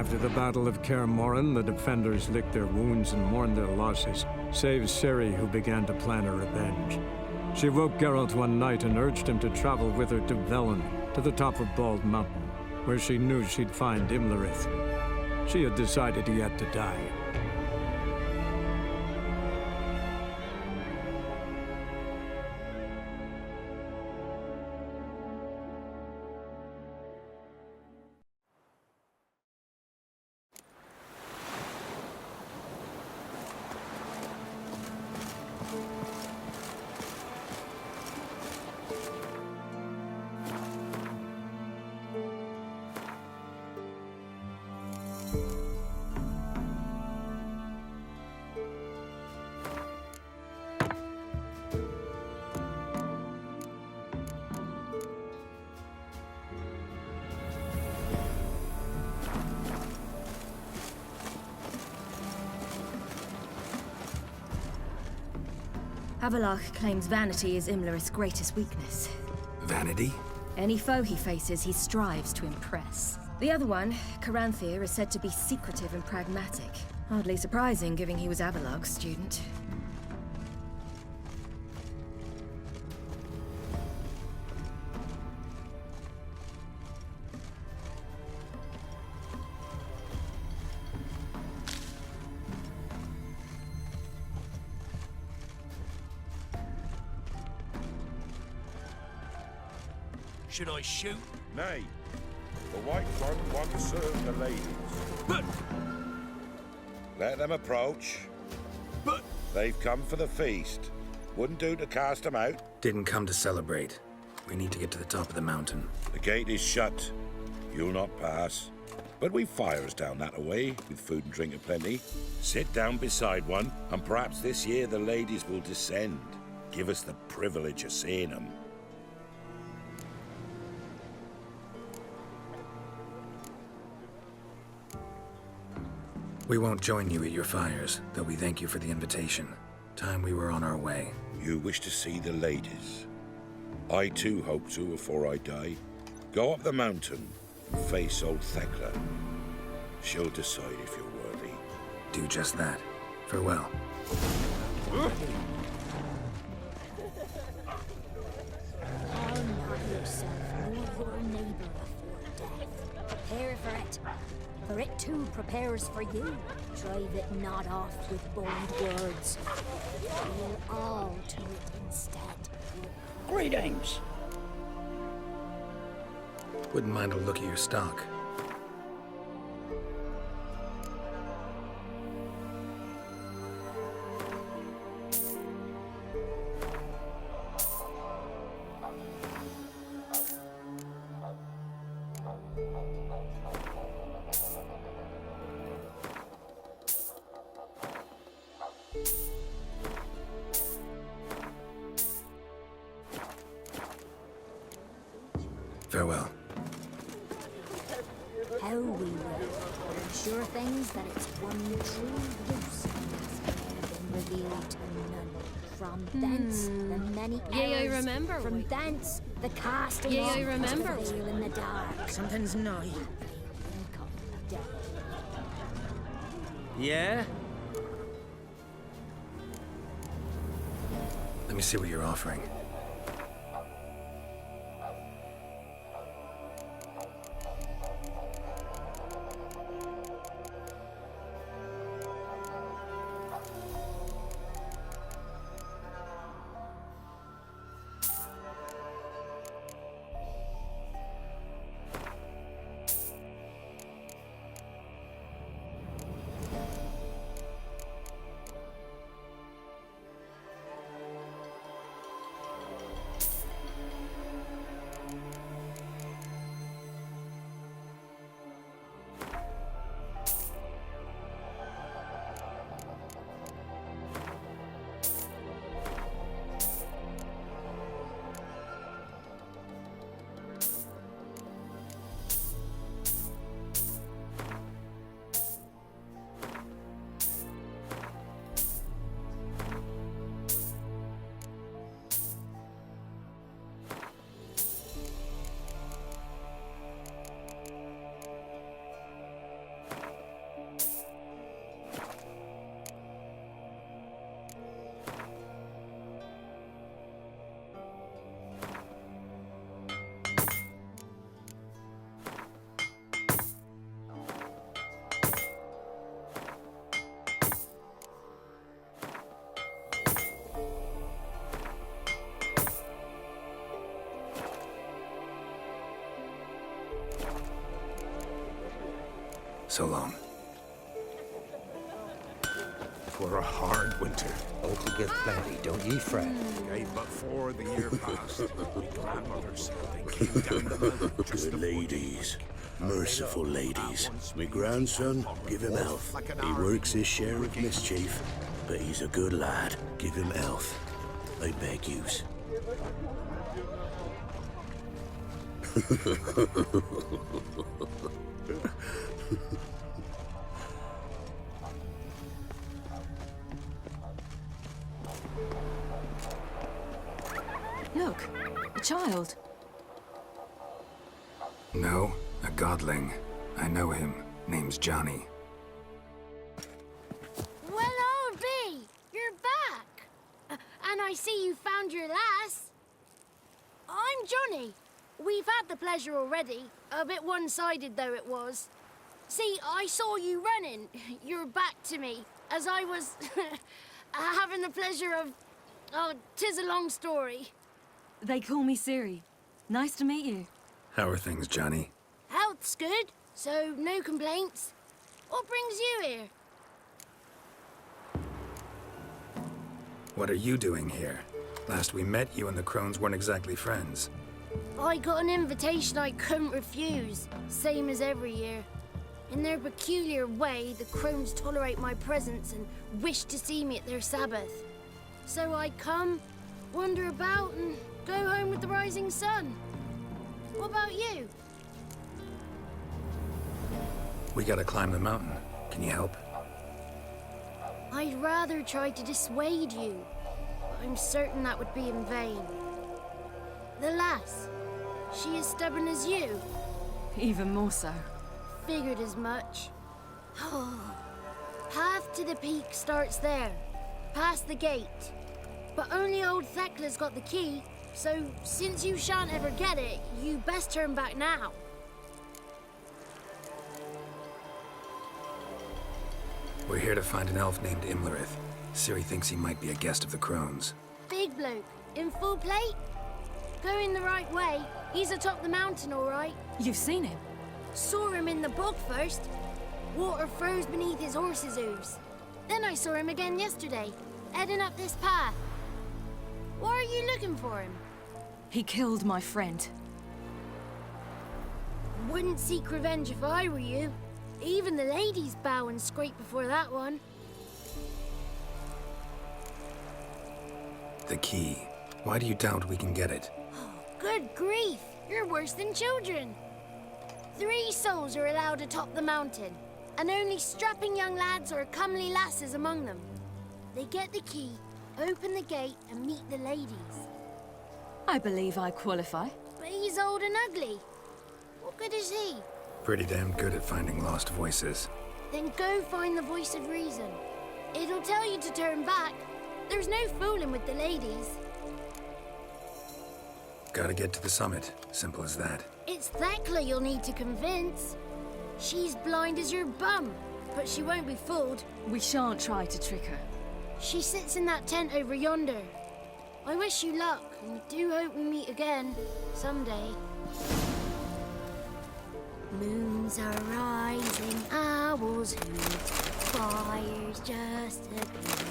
After the Battle of Kaer Morhen, the defenders licked their wounds and mourned their losses, save Ciri, who began to plan a revenge. She woke Geralt one night and urged him to travel with her to Velen, to the top of Bald Mountain, where she knew she'd find Imlerith. She had decided he had to die. Avallac'h claims vanity is Imlerith's greatest weakness. Vanity? Any foe he faces, he strives to impress. The other one, Caranthir, is said to be secretive and pragmatic. Hardly surprising, given he was Avallac'h's student. Should I shoot? Nay. The White One want to serve the ladies. But... Let them approach. But... They've come for the feast. Wouldn't do to cast them out. Didn't come to celebrate. We need to get to the top of the mountain. The gate is shut. You'll not pass. But we've fires down that away, with food and drink aplenty. Sit down beside one, and perhaps this year the ladies will descend. Give us the privilege of seeing them. We won't join you at your fires, though we thank you for the invitation. Time we were on our way. You wish to see the ladies. I too hope to before I die. Go up the mountain and face old Thekla. She'll decide if you're worthy. Do just that. Farewell. Arm not yourself nor your neighbor before death. Prepare for it. For it too prepares for you. Drive it not off with bold words. We'll all to it instead. Greetings. Wouldn't mind a look at your stock. Farewell. How we will. Sure things that its one true use has been revealed to none. From thence, the many Yea, I hours. remember. From thence, the casting Yea, I of remember. the veil in the dark. Something's nigh. Income death. Yeah? Let me see what you're offering. So long. For a hard winter. Hope you get plenty, don't ye fret. Aye, but before the year passed, my grandmothers, they came down the mountain just Good ladies. Merciful ladies. My grandson, give him health. He works his share of mischief, but he's a good lad. Give him health. I beg yous. Look, a child. No, a godling. I know him. Name's Johnny. Well, old B, you're back. And I see you found your lass. I'm Johnny. We've had the pleasure already. A bit one-sided, though it was. See, I saw you running. Your back to me, as I was having the pleasure of... Oh, 'tis a long story. They call me Ciri. Nice to meet you. How are things, Johnny? Health's good, so no complaints. What brings you here? What are you doing here? Last we met, you and the Crones weren't exactly friends. I got an invitation I couldn't refuse, same as every year. In their peculiar way, the Crones tolerate my presence and wish to see me at their Sabbath. So I come, wander about, and go home with the rising sun. What about you? We gotta climb the mountain. Can you help? I'd rather try to dissuade you, but I'm certain that would be in vain. The lass, she as stubborn as you? Even more so. Figured as much. Path to the peak starts there, past the gate. But only old Thekla's got the key, so since you shan't ever get it, you best turn back now. We're here to find an elf named Imlerith. Ciri thinks he might be a guest of the Crones. Big bloke, in full plate? Going the right way, he's atop the mountain, all right. You've seen him? Saw him in the bog first. Water froze beneath his horse's hooves. Then I saw him again yesterday, heading up this path. Why are you looking for him? He killed my friend. Wouldn't seek revenge if I were you. Even the ladies bow and scrape before that one. The key. Why do you doubt we can get it? Good grief, you're worse than children. 3 souls are allowed atop the mountain, and only strapping young lads or comely lasses among them. They get the key, open the gate, and meet the ladies. I believe I qualify. But he's old and ugly. What good is he? Pretty damn good at finding lost voices. Then go find the voice of reason. It'll tell you to turn back. There's no fooling with the ladies. Gotta get to the summit. Simple as that. It's Thekla you'll need to convince. She's blind as your bum, but she won't be fooled. We shan't try to trick her. She sits in that tent over yonder. I wish you luck, and do hope we meet again, someday. Moons are rising, owls hoot, fires just appear.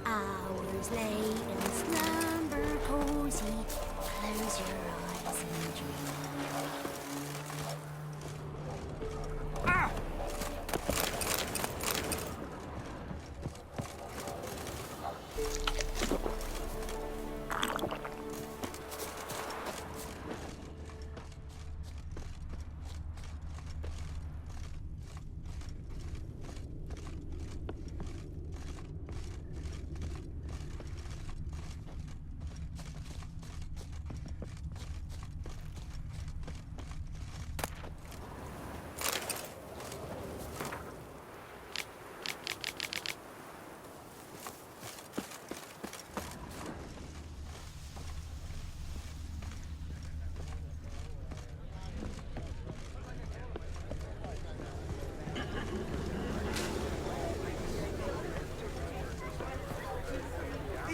Hours late and slumber cozy, close your eyes and dream.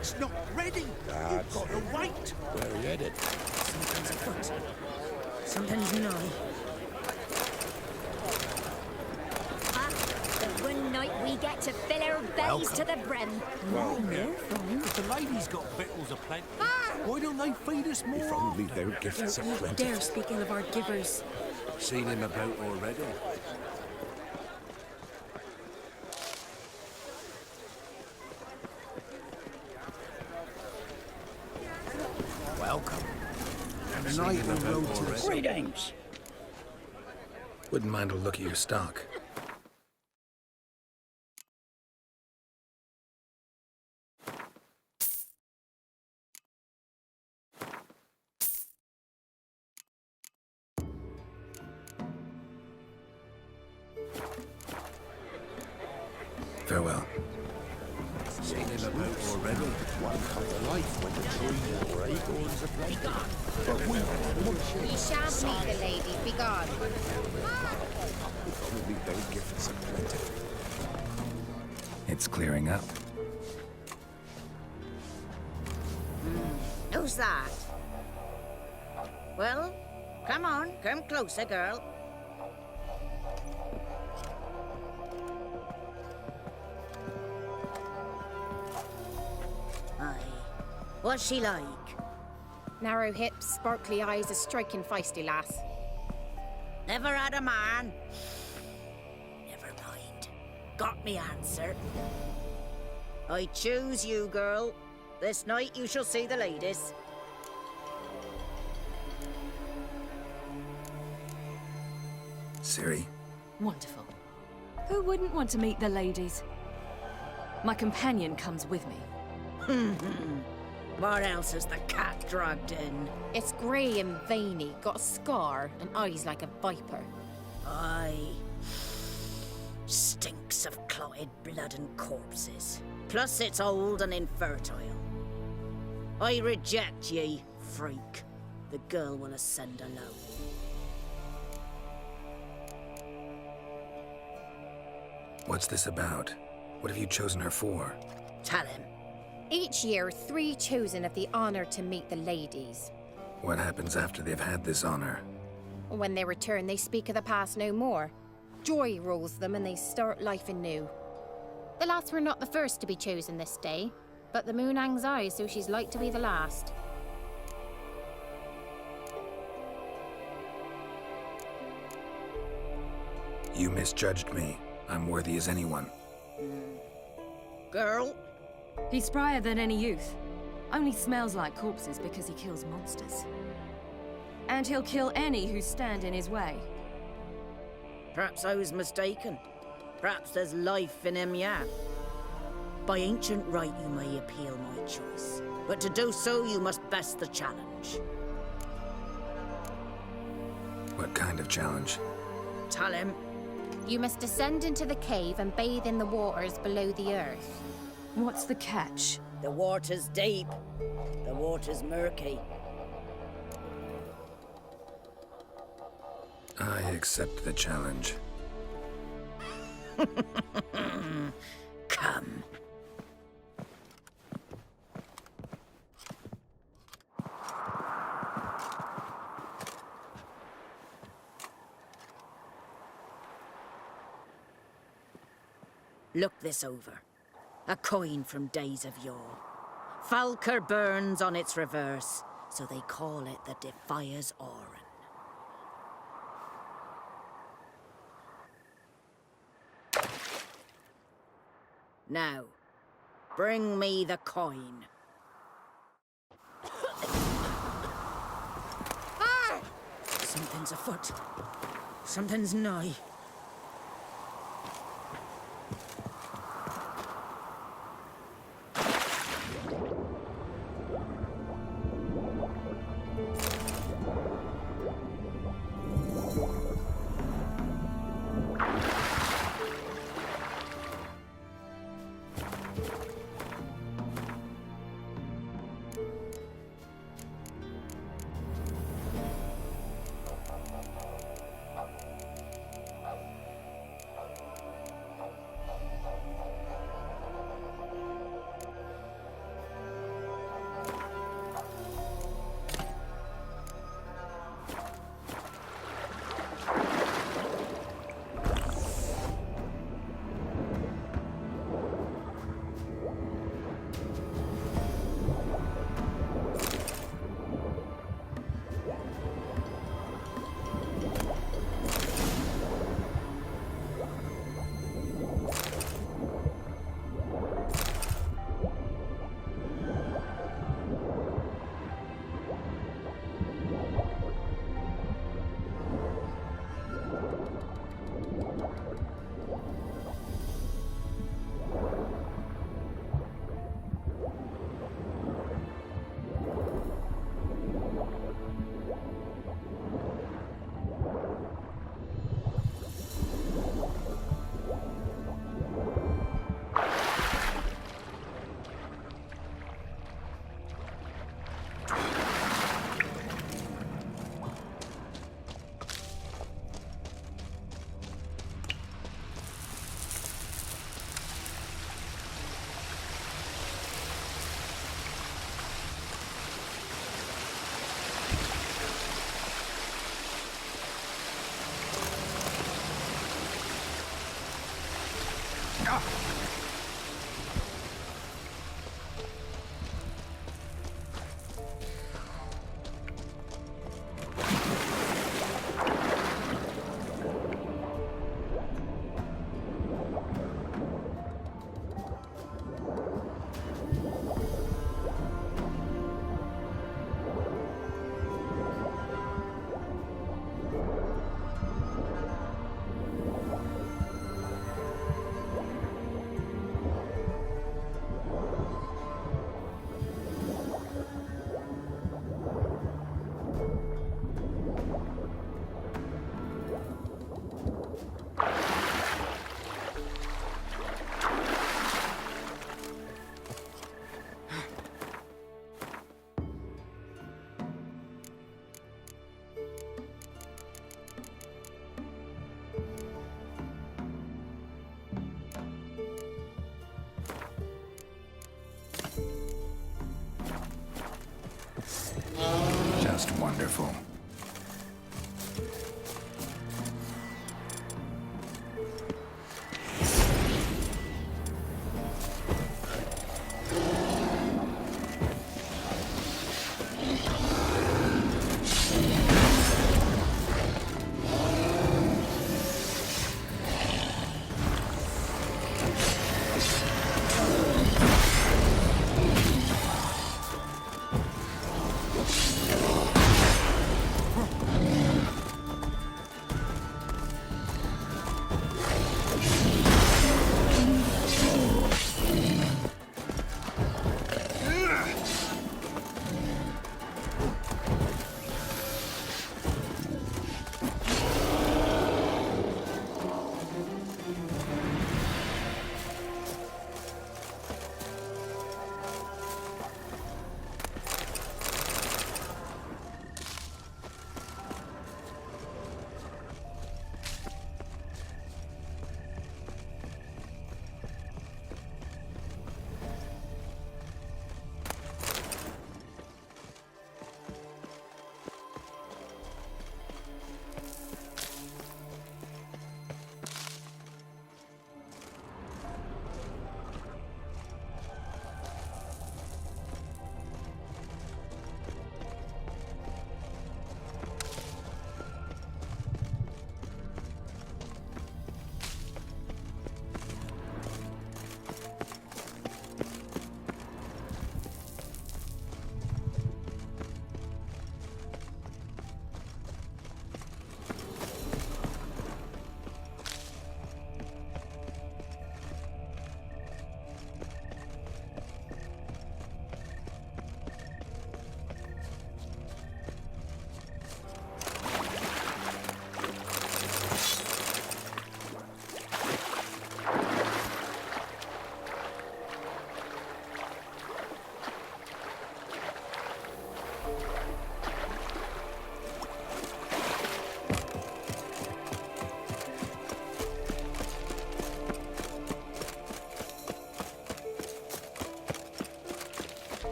It's not ready. You've got to wait. Where are you headed? Sometimes afoot, sometimes nigh. yet to fill our bellies to the brim. If the ladies got victuals aplenty, why don't they feed us more? If only their gifts Don't you aplenty. dare speak ill of our givers. Seen him about already. Welcome. And the night we rode to the Greetings. Wouldn't mind a look at your stock. Farewell. Seen him about already. One come to life when the tree or acorns are plenty. But we Ye shan't meet the lady, begone. if only their gifts aplenty. It's clearing up. Who's that? Well, come on, come closer, girl. Aye. What's she like? Narrow hips, sparkly eyes, a striking feisty lass. Never had a man. Never mind. Got me answer. I choose you, girl. This night you shall see the ladies. Ciri, Wonderful. Who wouldn't want to meet the ladies? My companion comes with me. What else is the cat dragged in? It's grey and veiny, got a scar, and eyes like a viper. Aye. Stinks of clotted blood and corpses. Plus it's old and infertile. I reject ye, freak. The girl will ascend alone. what's this about? What have you chosen her for? Tell him. Each year, 3 chosen have the honor to meet the ladies. What happens after they've had this honor? When they return, they speak of the past no more. Joy rules them and they start life anew. The lass were not the first to be chosen this day, but the moon hangs high, so she's like to be the last. You misjudged me. I'm worthy as anyone. Girl? He's sprier than any youth. Only smells like corpses because he kills monsters. And he'll kill any who stand in his way. Perhaps I was mistaken. Perhaps there's life in him yet. By ancient right you may appeal my choice, but to do so you must best the challenge. What kind of challenge? Tell him. You must descend into the cave and bathe in the waters below the earth. What's the catch? The water's deep. The water's murky. I accept the challenge. Come. Look this over. A coin from days of yore. Falker burns on its reverse, so they call it the Defier's Oran. Now, bring me the coin. Something's afoot. Something's nigh. Just wonderful.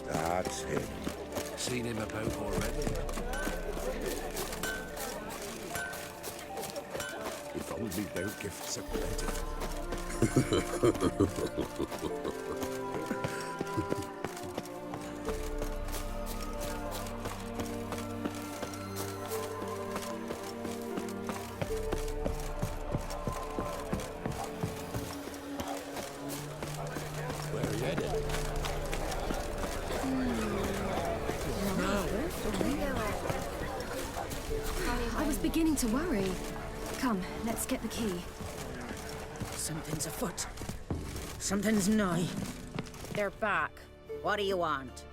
That's him. Seen him about already. If only their gifts are plenty. Where are you headed? I was beginning to worry. Come, let's get the key. Something's afoot. Something's nigh. They're back. What do you want?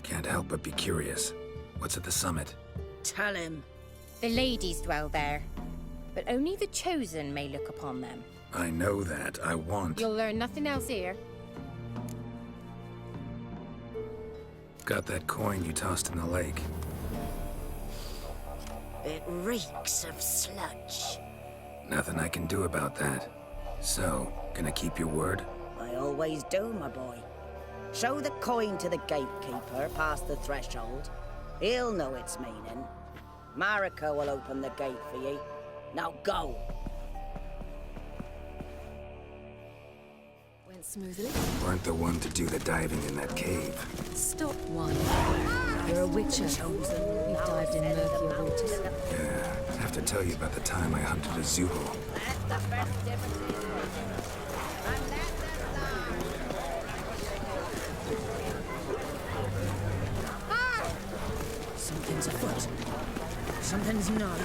Can't help but be curious. What's at the summit? Tell him. The ladies dwell there, but only the chosen may look upon them. I know that. I want... You'll learn nothing else here. Got that coin you tossed in the lake. It reeks of sludge. Nothing I can do about that. So, gonna keep your word? I always do, my boy. Show the coin to the gatekeeper past the threshold, He'll know its meaning. Mariko will open the gate for ye. Now go! Went smoothly. Weren't the one to do the diving in that cave. Stop one. You're a witcher. You've dived in murkier waters. Yeah, I have to tell you about the time I hunted a Zulu. Something's afoot. Something's not.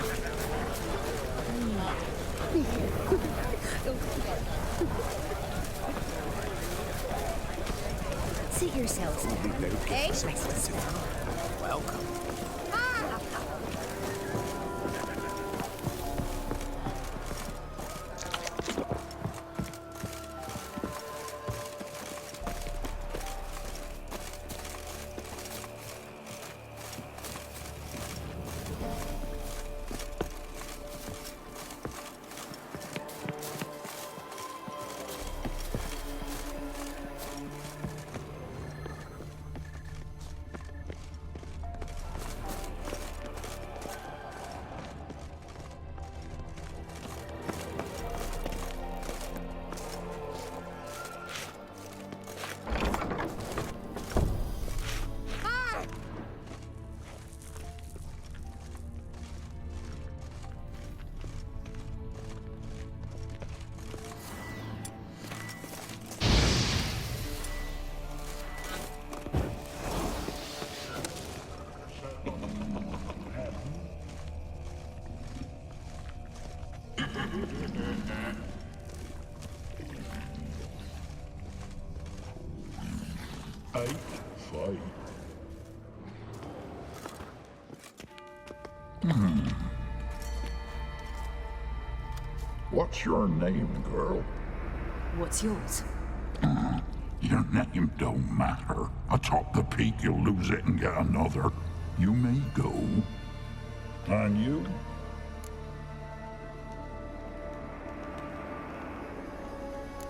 Sit yourselves down. Eh? Welcome. What's your name, girl? What's yours? Your name don't matter. Atop the peak, you'll lose it and get another. You may go. And you?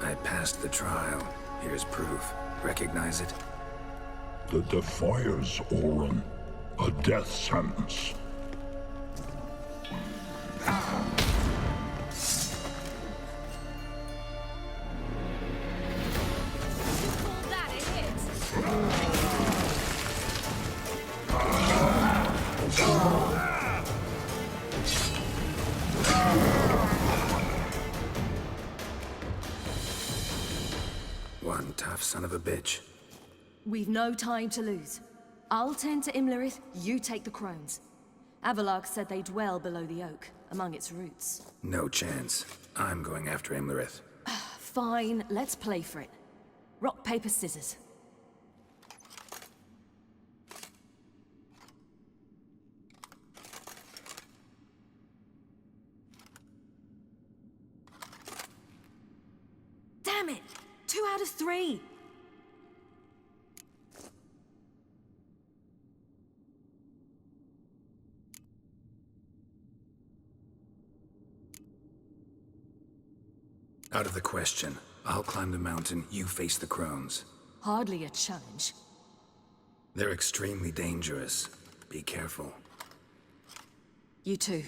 I passed the trial. Here's proof. Recognize it? The Defiers, Orin. A death sentence. One tough son of a bitch. We've no time to lose. I'll tend to Imlerith, you take the crones. Avalok said they dwell below the oak, among its roots. No chance. I'm going after Imlerith. Fine, let's play for it. Rock, paper, scissors. Damn it! 2 out of 3! Out of the question. I'll climb the mountain, you face the crones. Hardly a challenge. They're extremely dangerous. Be careful. You too.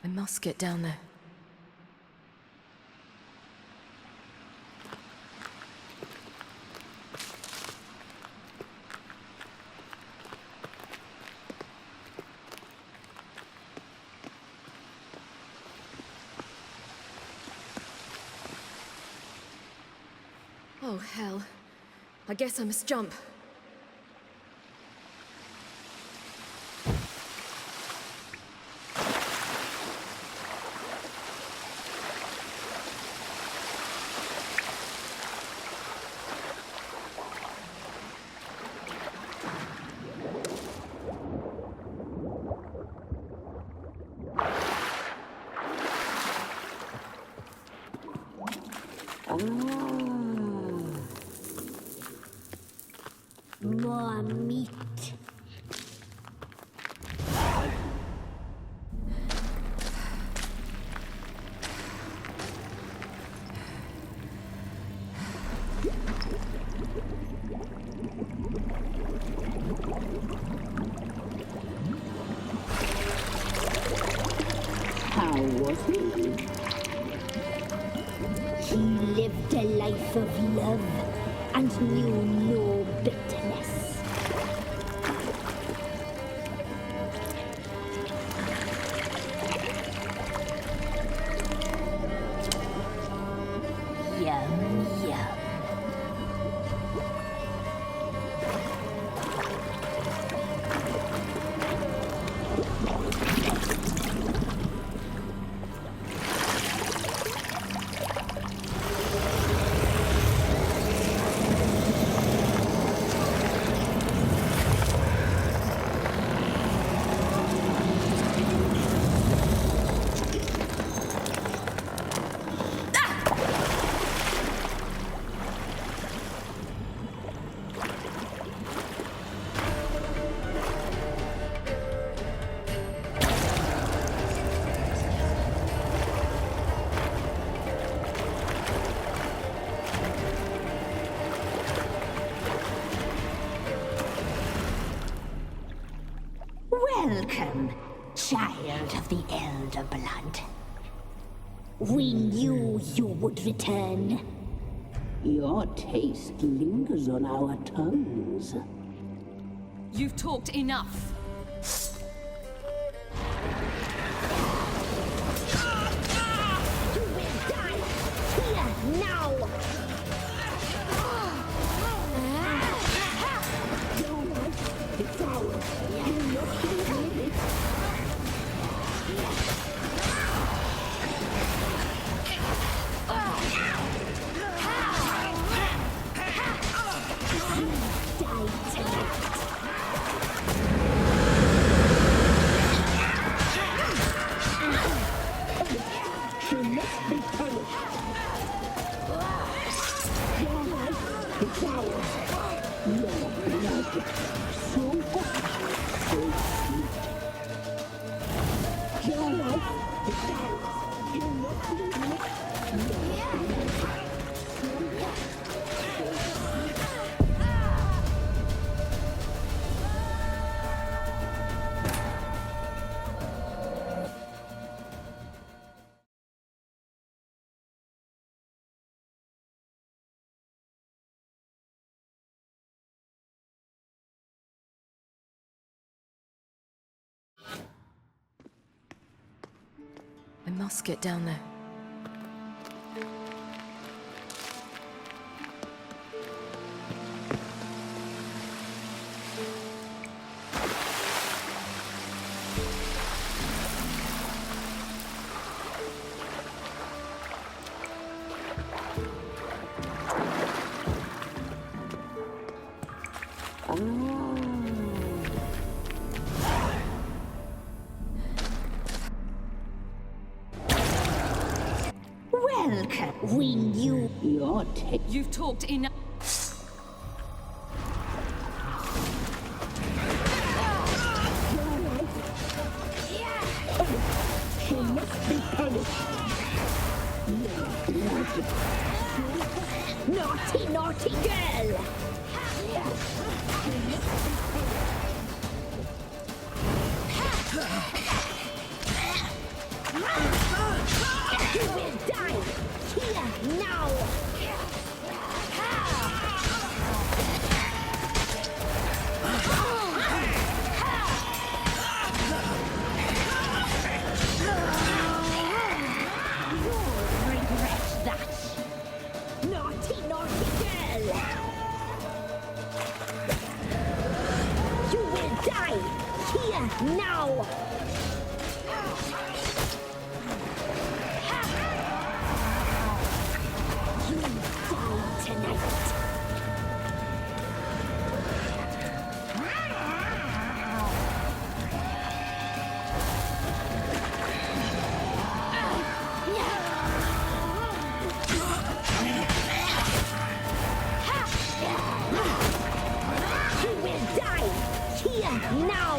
I must get down there. Oh, hell. I guess I must jump. more meat. How was he? He lived a life of love and knew no bitterness. Yum, yum. Welcome, child of the Elder Blood. We knew you would return. Your taste lingers on our tongues. You've talked enough. You will die here now! I must get down there. Welcome. We knew your taste. You've talked enough. She must be punished. naughty, naughty girl. You will die here now. Naughty, naughty girl! You will die here now! You die tonight! You will Now!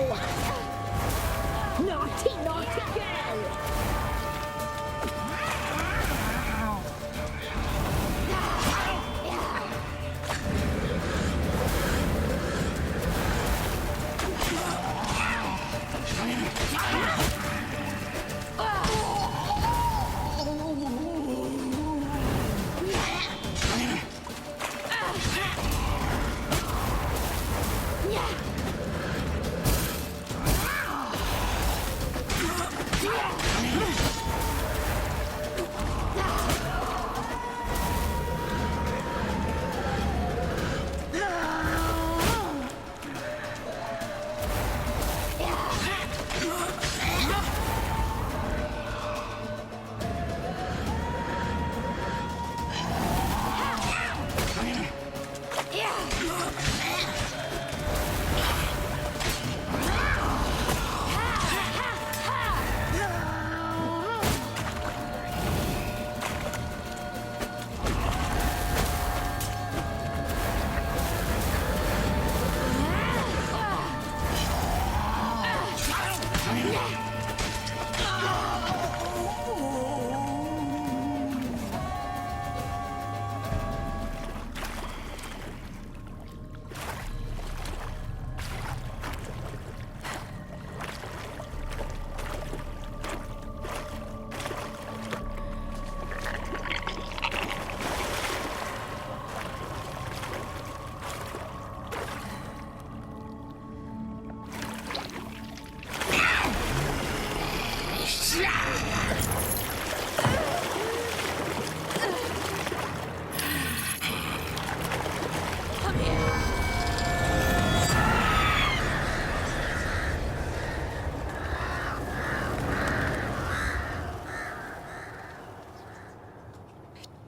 Naughty, naughty girl!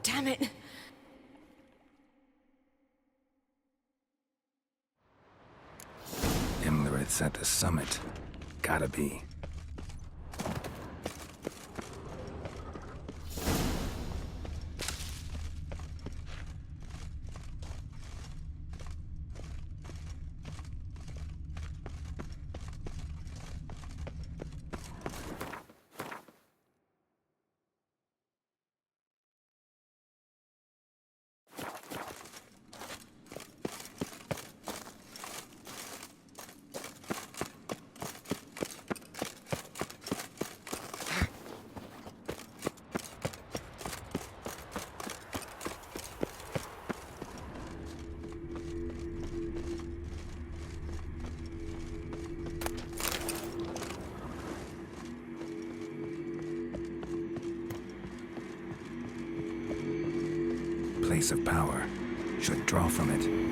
Damn it! Imlerith's at the summit. Gotta be. Place of power. Should draw from it.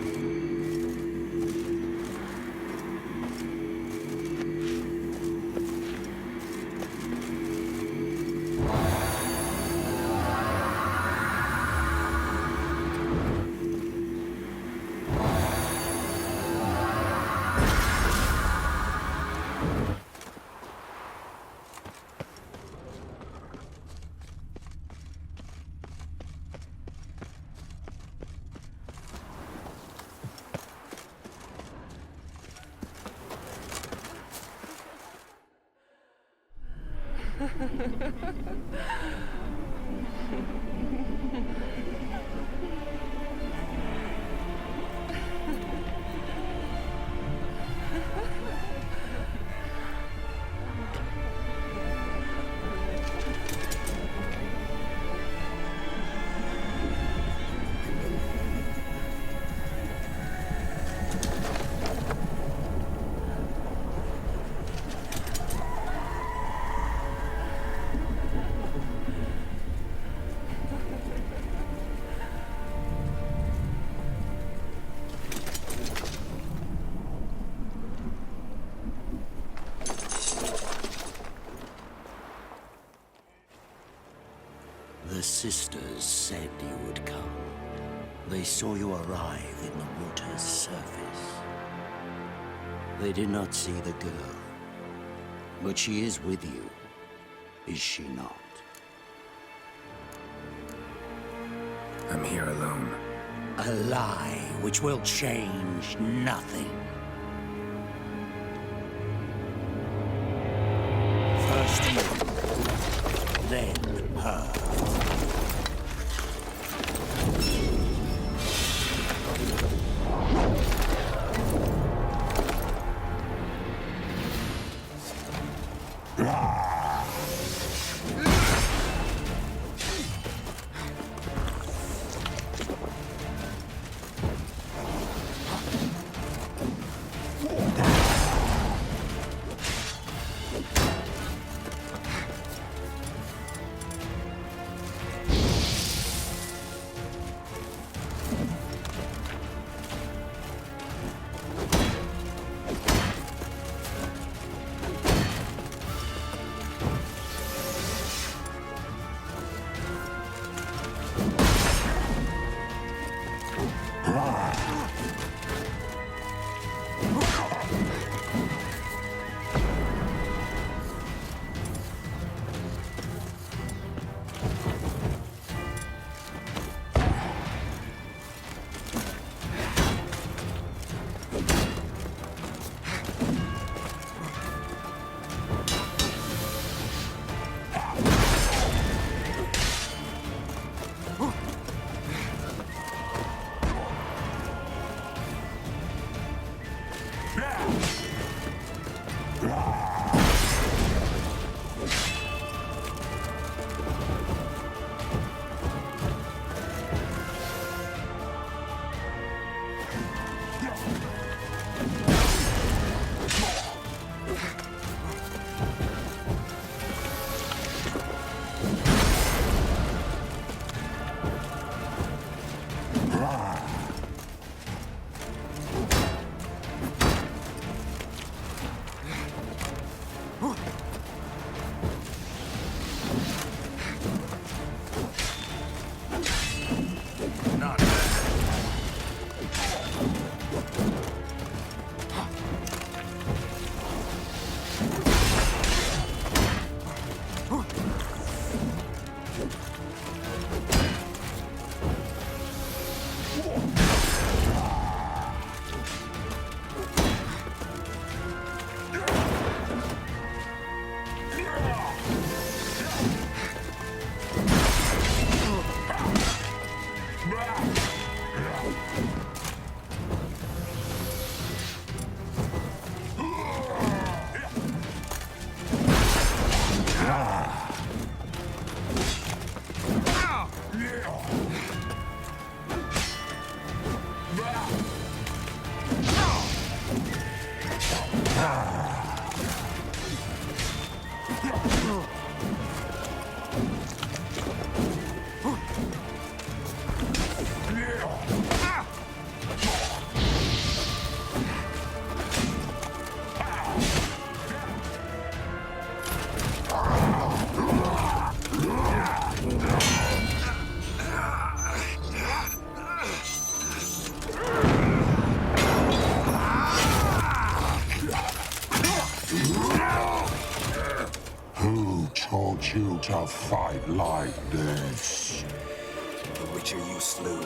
The sisters said you would come. They saw you arrive in the water's surface. They did not see the girl. But she is with you, is she not? I'm here alone. A lie which will change nothing. Who taught you to fight like this? The Witcher you slew.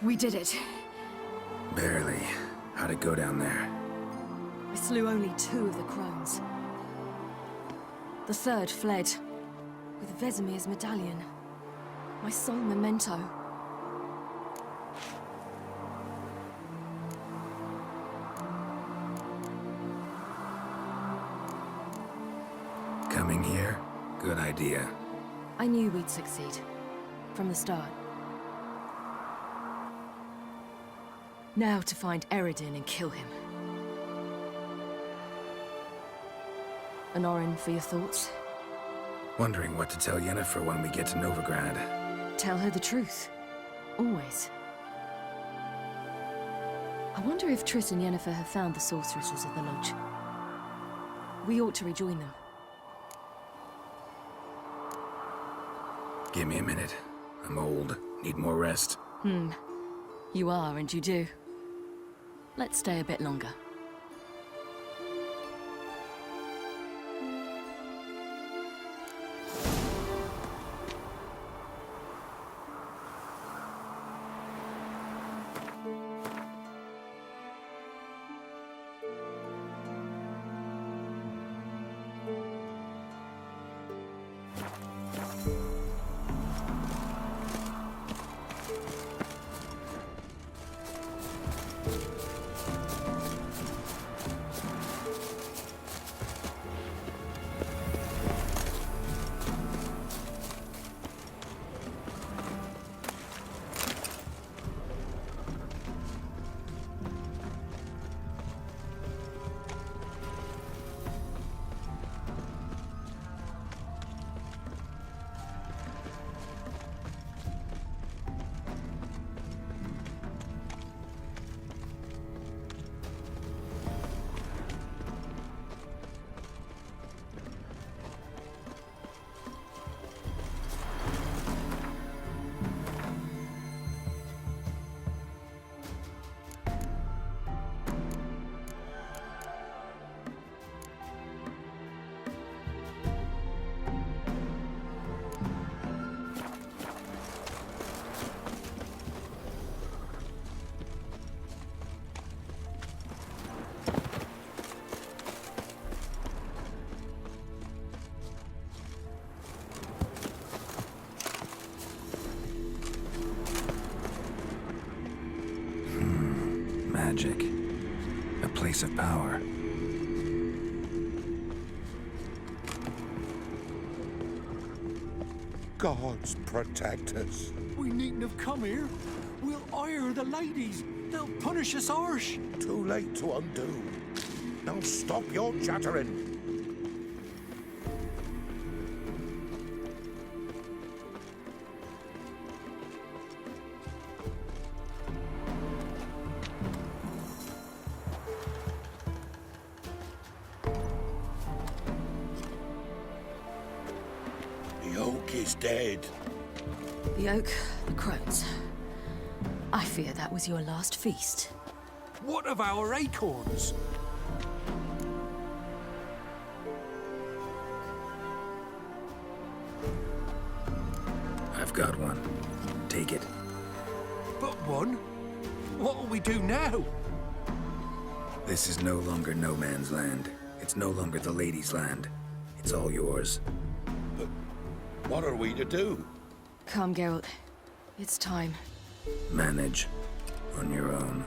We did it. Barely. How'd it go down there? I slew only 2 of the crones. The third fled, with Vesemir's medallion. My sole memento. Coming here? Good idea. I knew we'd succeed. From the start. Now to find Eredin and kill him. Anorin, for your thoughts? Wondering what to tell Yennefer when we get to Novigrad. Tell her the truth. Always. I wonder if Triss and Yennefer have found the sorceresses of the Lodge. We ought to rejoin them. Give me a minute. I'm old. Need more rest. You are, and you do. Let's stay a bit longer. magic. A place of power. Gods protect us. We needn't have come here. We'll ire the ladies. They'll punish us harsh. Too late to undo. Now stop your chattering. The oak is dead. The oak, the crones. I fear that was your last feast. What of our acorns? I've got one. Take it. But one? What'll we do now? This is no longer no man's land. It's no longer the lady's land. It's all yours. But what are we to do? Come, Geralt. It's time. Manage. On your own.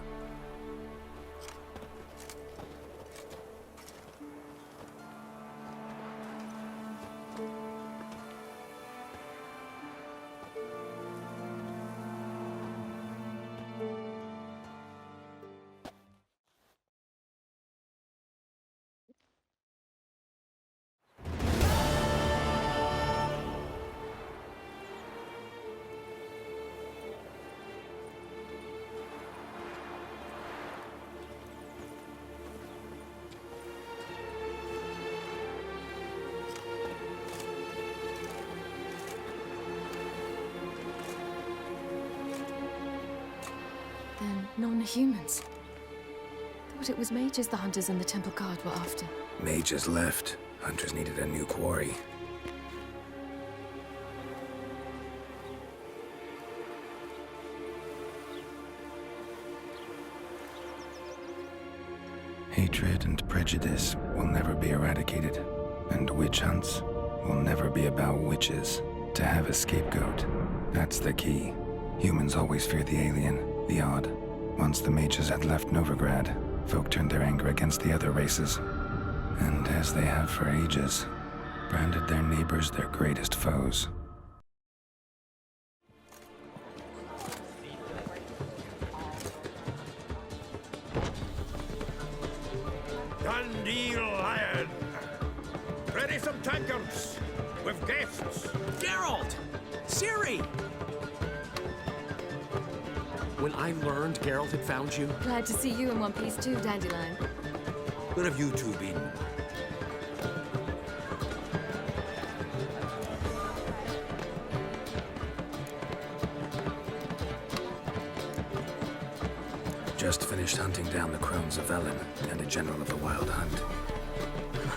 Then non-humans. Thought it was mages the hunters and the temple guard were after. Mages left. Hunters needed a new quarry. Hatred and prejudice will never be eradicated, and witch hunts will never be about witches. To have a scapegoat, that's the key. Humans always fear the alien, the odd. Once the mages had left Novigrad, folk turned their anger against the other races. And as they have for ages, branded their neighbors their greatest foes. Dandelion! Ready some tankards! With guests! Geralt! Ciri! When I learned Geralt had found you... Glad to see you in one piece too, Dandelion. Where have you two been? Just finished hunting down the crones of Velen and a general of the Wild Hunt.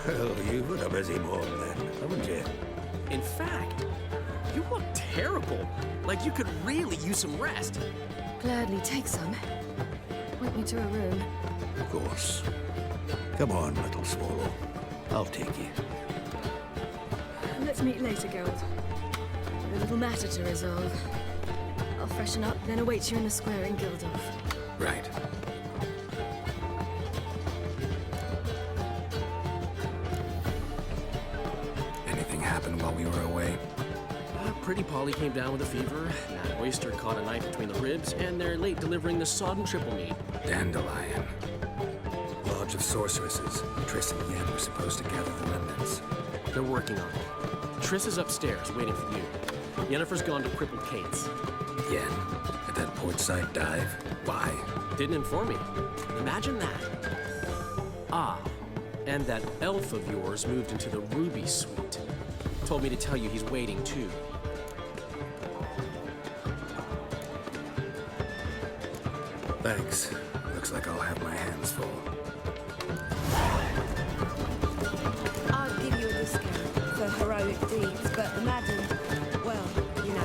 Well, you've had a busy morning then, haven't you? In fact, you look terrible. Like you could really use some rest. Gladly take some. Point me to a room. Of course. Come on, little swallow. I'll take you. Let's meet later, Geralt. A little matter to resolve. I'll freshen up, then await you in the square in Gildorf. Right. Anything happened while we were away? Pretty Polly came down with a fever. That oyster caught a knife between the ribs, and they're late delivering the sodden triple meat. Dandelion. Lodge of Sorceresses. Triss and Yen were supposed to gather the remnants. They're working on it. Triss is upstairs, waiting for you. Yennefer's gone to Crippled Kate's. Yen? At that portside dive? Why? Didn't inform me. Imagine that. Ah, and that elf of yours moved into the Ruby Suite. Told me to tell you he's waiting, too. Thanks. Looks like I'll have my hands full. I'd give you a discount for heroic deeds, but imagine, well, you know.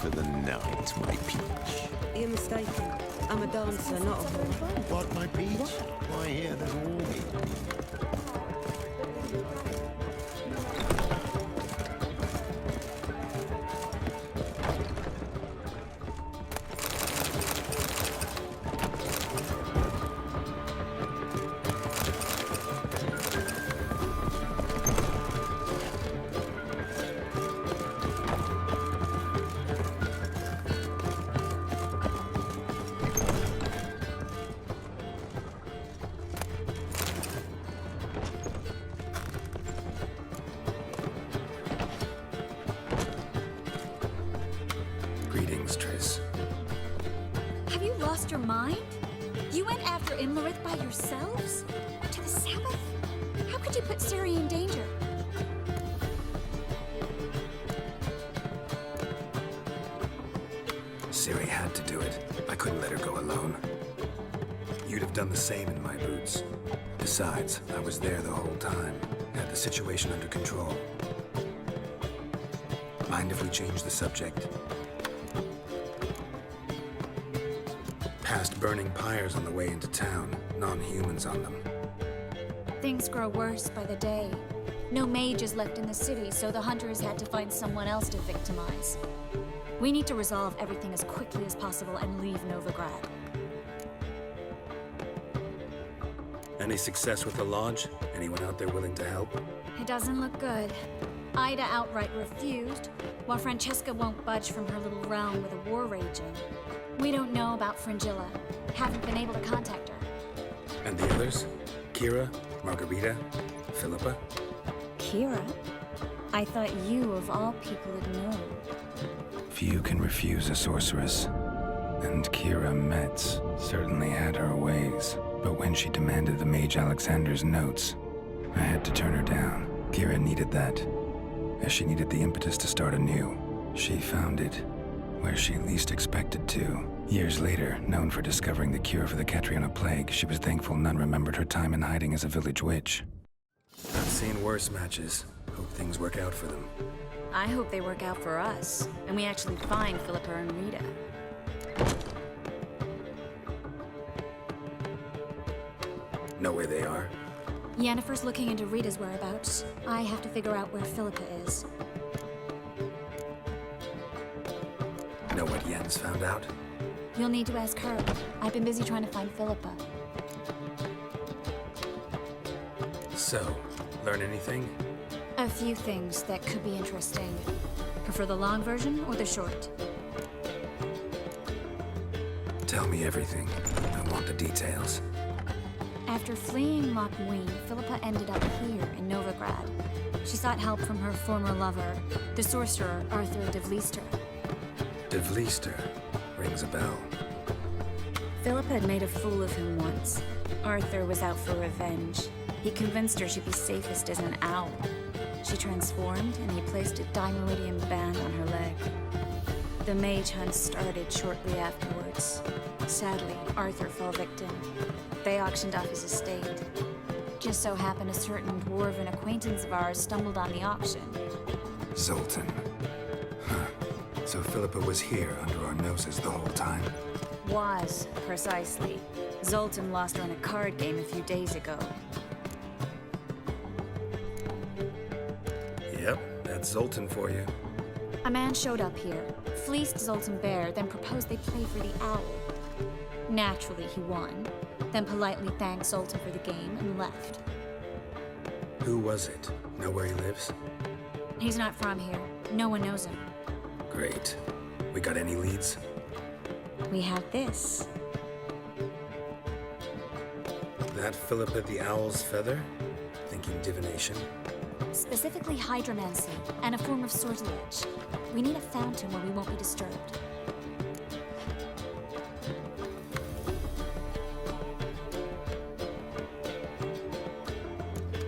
for the night, my peach? You're mistaken. I'm a dancer, not a whore. What, my peach? Why, here, there's warming. Greetings, Triss. Have you lost your mind? You went after Imlerith by yourselves? To the Sabbath? How could you put Ciri in danger? Ciri had to do it. I couldn't let her go alone. You'd have done the same in my boots. Besides, I was there the whole time. Had the situation under control. Mind if we change the subject? Past burning pyres on the way into town. Non-humans on them. Things grow worse by the day. No mages left in the city, so the hunters had to find someone else to victimize. We need to resolve everything as quickly as possible and leave Novigrad. Any success with the Lodge? Anyone out there willing to help? It doesn't look good. Ida outright refused, while Francesca won't budge from her little realm with a war raging. We don't know about Fringilla. Haven't been able to contact her. And the others? Kira? Margarita? Philippa? Kira? I thought you, of all people, would know. Few can refuse a sorceress. And Kira Metz certainly had her ways. But when she demanded the Mage Alexander's notes, I had to turn her down. Kira needed that, as she needed the impetus to start anew. She found it where she least expected to. Years later, known for discovering the cure for the Catriona plague, she was thankful none remembered her time in hiding as a village witch. I've seen worse matches. Hope things work out for them. I hope they work out for us, and we actually find Philippa and Rita. Know where they are? Yennefer's looking into Rita's whereabouts. I have to figure out where Philippa is. Know what Yen's found out? You'll need to ask her. I've been busy trying to find Philippa. So, learn anything? A few things that could be interesting. Prefer the long version or the short? Tell me everything. I want the details. After fleeing Loch Muin, Philippa ended up here in Novigrad. She sought help from her former lover, the sorcerer Arthur de Vlister. De Vlister rings a bell. Philippa had made a fool of him once. Arthur was out for revenge. He convinced her she'd be safest as an owl. She transformed, and he placed a Dimeridian band on her leg. The mage hunt started shortly afterwards. Sadly, Arthur fell victim. They auctioned off his estate. Just so happened a certain dwarven acquaintance of ours stumbled on the auction. Zoltan. Huh. So Philippa was here under our noses the whole time? Was, precisely. Zoltan lost her in a card game a few days ago. Yep, that's Zoltan for you. A man showed up here, fleeced Zoltan bare, then proposed they play for the owl. Naturally, he won, then politely thanked Zoltan for the game and left. Who was it? Know where he lives? He's not from here. No one knows him. Great. We got any leads? We have this. That Philippa the Owl's feather? Thinking divination? Specifically hydromancy, and a form of sortilege. We need a fountain where we won't be disturbed.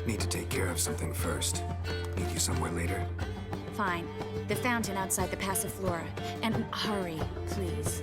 Need to take care of something first. Meet you somewhere later? Fine. The fountain outside the Passiflora. And hurry, please.